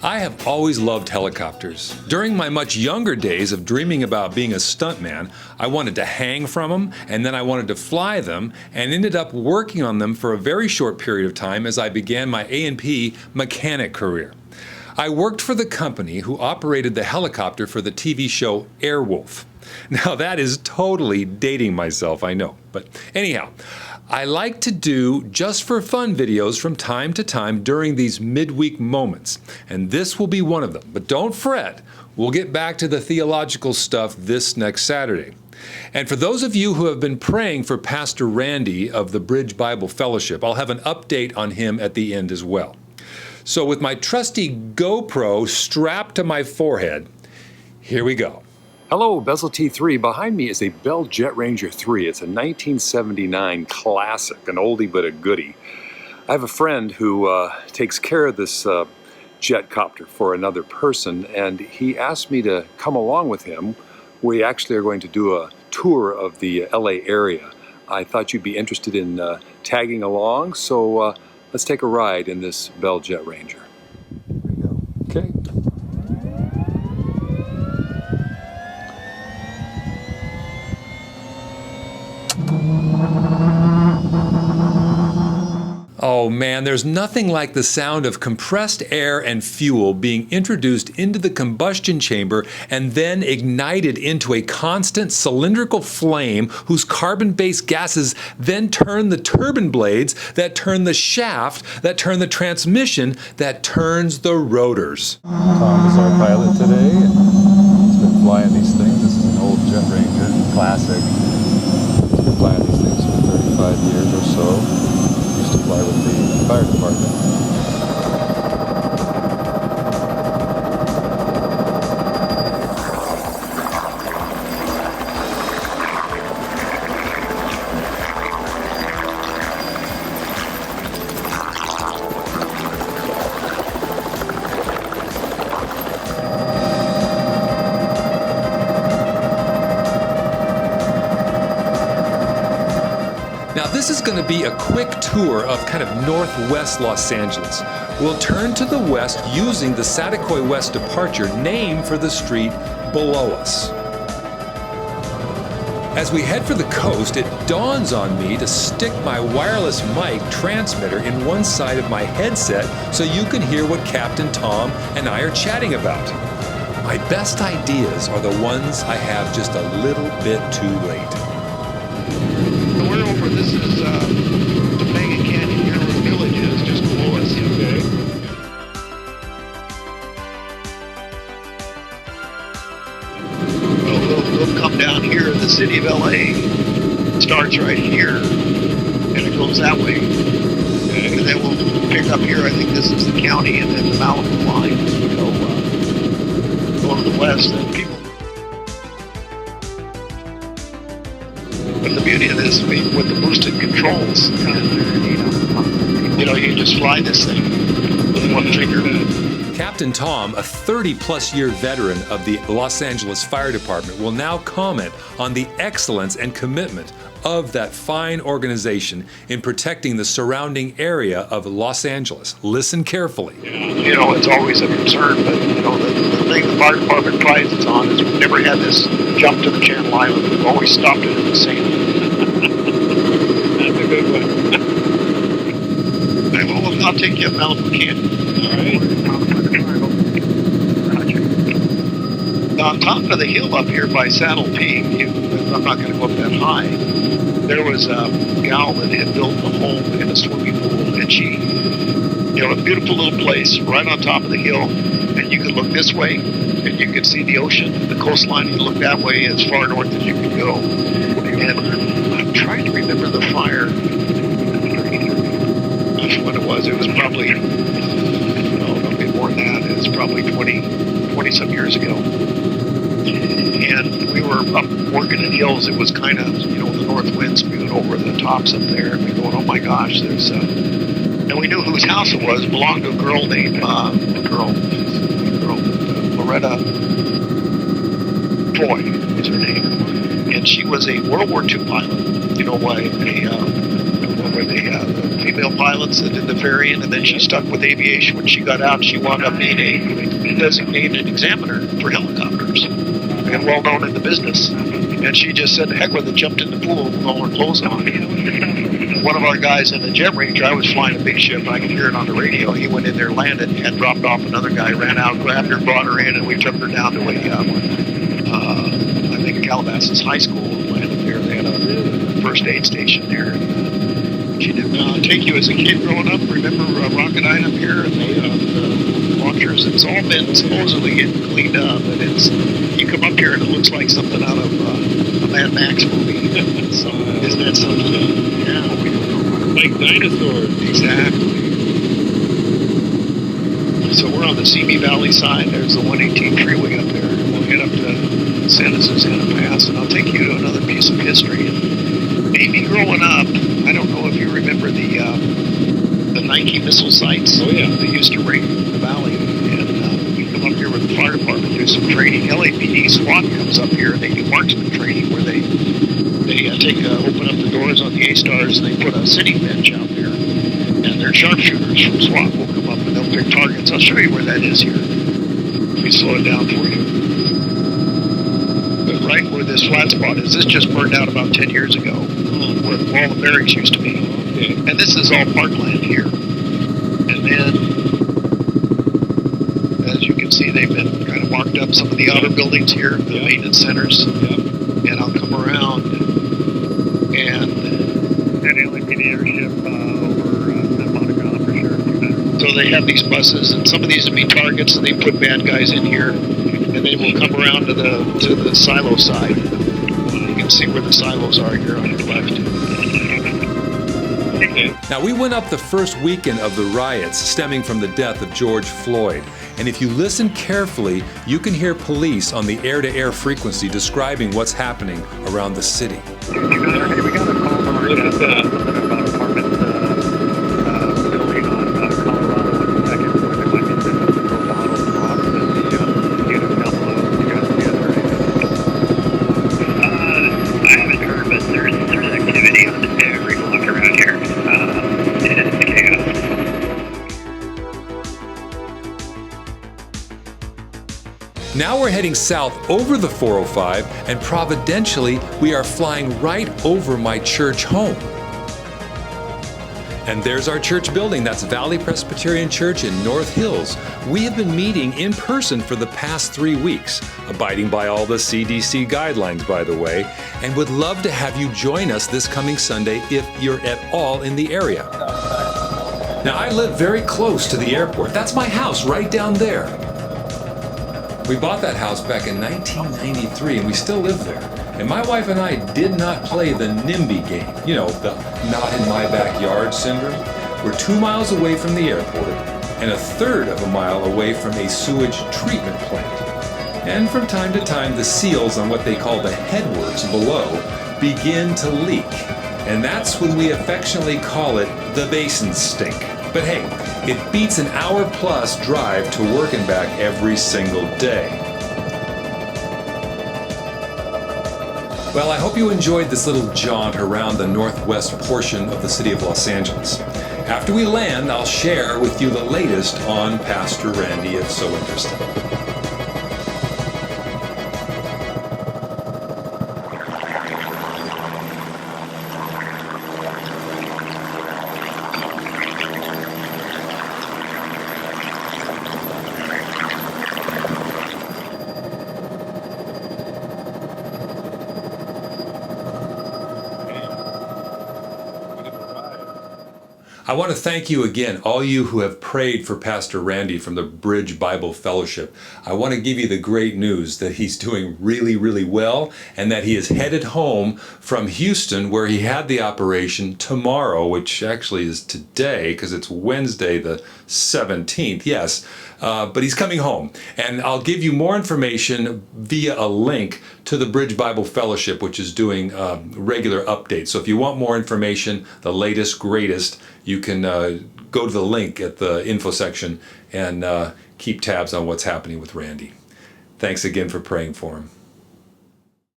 I have always loved helicopters. During my much younger days of dreaming about being a stuntman, I wanted to hang from them, and then I wanted to fly them, and ended up working on them for a very short period of time as I began my A&P mechanic career. I worked for the company who operated the helicopter for the TV show Airwolf. Now that is totally dating myself, I know, but anyhow, I like to do just for fun videos from time to time during these midweek moments, and this will be one of them. But don't fret, we'll get back to the theological stuff this next Saturday. And for those of you who have been praying for Pastor Randy of the Bridge Bible Fellowship, I'll have an update on him at the end as well. So with my trusty GoPro strapped to my forehead, here we go. Hello, Bezel T3. Behind me is a Bell Jet Ranger 3. It's a 1979 classic, an oldie but a goodie. I have a friend who takes care of this jet copter for another person, and he asked me to come along with him. We actually are going to do a tour of the LA area. I thought you'd be interested in tagging along, so let's take a ride in this Bell Jet Ranger. There we go. Okay. Oh man, there's nothing like the sound of compressed air and fuel being introduced into the combustion chamber and then ignited into a constant cylindrical flame whose carbon-based gases then turn the turbine blades, that turn the shaft, that turn the transmission, that turns the rotors. Tom is our pilot today. He's been flying these things. This is an old Jet Ranger, classic. He's been flying these things for 35 years or so. To fly with the fire department. Now this is going to be a quick tour of kind of northwest Los Angeles. We'll turn to the west using the Saticoy West departure, named for the street below us. As we head for the coast, it dawns on me to stick my wireless mic transmitter in one side of my headset so you can hear what Captain Tom and I are chatting about. My best ideas are the ones I have just a little bit too late. We're over, this is Topanga Canyon here where the village is, just below us. Okay. Well, we'll come down here, the city of LA starts right here, and it goes that way. And then we'll pick up here, I think this is the county, and then the Malibu line. So, go to the west, and people. But the beauty of this, with the boosted controls, you just fly this thing with one finger. Captain Tom, a 30-plus year veteran of the Los Angeles Fire Department, will now comment on the excellence and commitment of that fine organization in protecting the surrounding area of Los Angeles. Listen carefully. It's always a concern, but the thing the fire department prides its on is we've never had this jump to the Channel Island. We've always stopped it at the same. That's a good one. I'll take you up Malibu Canyon. All right. On top of the hill up here by Saddle Peak, I'm not going to go up that high. There was a gal that had built a home in a swimming pool, and she, a beautiful little place right on top of the hill, and you could look this way, and you could see the ocean, the coastline. You look that way as far north as you could go. And I'm trying to remember the fire. That's what it was. It was probably, a bit more than that. It was probably 20-some years ago. And we were up working in hills. It was kind of, the north wind spewing over the tops up there. And we going, oh my gosh, there's and we knew whose house it was. It belonged to a girl named, Loretta Troy is her name. And she was a World War II pilot. were the female pilots that did the ferrying, and then she stuck with aviation. When she got out, she wound up being a designated examiner for helicopters and well known in the business. And she just said, heck with it, jumped in the pool with all her clothes on. One of our guys in the jet ranger, I was flying a big ship, I could hear it on the radio. He went in there, landed, had dropped off another guy, ran out, grabbed her, brought her in, and we took her down to I think Calabasas High School, landed there. They had a first aid station there. She did take you as a kid growing up. Remember Rocketdyne up here and the launchers? It's all been supposedly getting cleaned up, and you come up here and it looks like something out of a Mad Max movie. So isn't that something? Yeah, like dinosaurs. Exactly. So we're on the Simi Valley side. There's the 118 freeway up there. We'll head up to Santa Susana Pass, and I'll take you to another piece of history. And maybe growing up, I don't know if you remember the Nike missile sites. Oh yeah, they used to raid the valley, and we come up here with the fire department, do some training. LAPD SWAT comes up here, and they do marksman training where they open up the doors on the A-Stars, and they put a sitting bench out there, and their sharpshooters from SWAT will come up and they'll pick targets. I'll show you where that is here. Let me slow it down for you. But right where this flat spot is, this just burned out about 10 years ago, where all the barracks used to be. Okay. And this is all parkland here. And then, as you can see, they've been kind of marked up some of the outer buildings here, the maintenance centers. And I'll come around and LAPD airship over San Monica for sure. So they have these buses, and some of these will be targets, and they put bad guys in here, and then we'll come around to the silo side. You can see where the silos are here on the left. Now, we went up the first weekend of the riots stemming from the death of George Floyd. And if you listen carefully, you can hear police on the air-to-air frequency describing what's happening around the city. Hey, we got a call from our about apartment building on Colorado and Second, where there might be some throw bottles and rocks and the unit down below. You guys see it or anything? I haven't heard, but there's activity on every block around here. It's chaos. Now we're heading south over the 405, and providentially, we are flying right over my church home. And there's our church building. That's Valley Presbyterian Church in North Hills. We have been meeting in person for the past 3 weeks, abiding by all the CDC guidelines, by the way, and would love to have you join us this coming Sunday if you're at all in the area. Now, I live very close to the airport. That's my house right down there. We bought that house back in 1993, and we still live there. And my wife and I did not play the NIMBY game, you know, the not in my backyard syndrome. We're 2 miles away from the airport and a third of a mile away from a sewage treatment plant. And from time to time, the seals on what they call the headworks below begin to leak. And that's when we affectionately call it the basin stink. But hey, it beats an hour-plus drive to work and back every single day. Well, I hope you enjoyed this little jaunt around the northwest portion of the city of Los Angeles. After we land, I'll share with you the latest on Pastor Randy, if so interested. I want to thank you again, all you who have prayed for Pastor Randy from the Bridge Bible Fellowship. I want to give you the great news that he's doing really, really well, and that he is headed home from Houston, where he had the operation, tomorrow, which actually is today, because it's Wednesday the 17th, yes. But he's coming home, and I'll give you more information via a link to the Bridge Bible Fellowship, which is doing regular updates. So if you want more information, the latest, greatest, you can go to the link at the info section and keep tabs on what's happening with Randy. Thanks again for praying for him.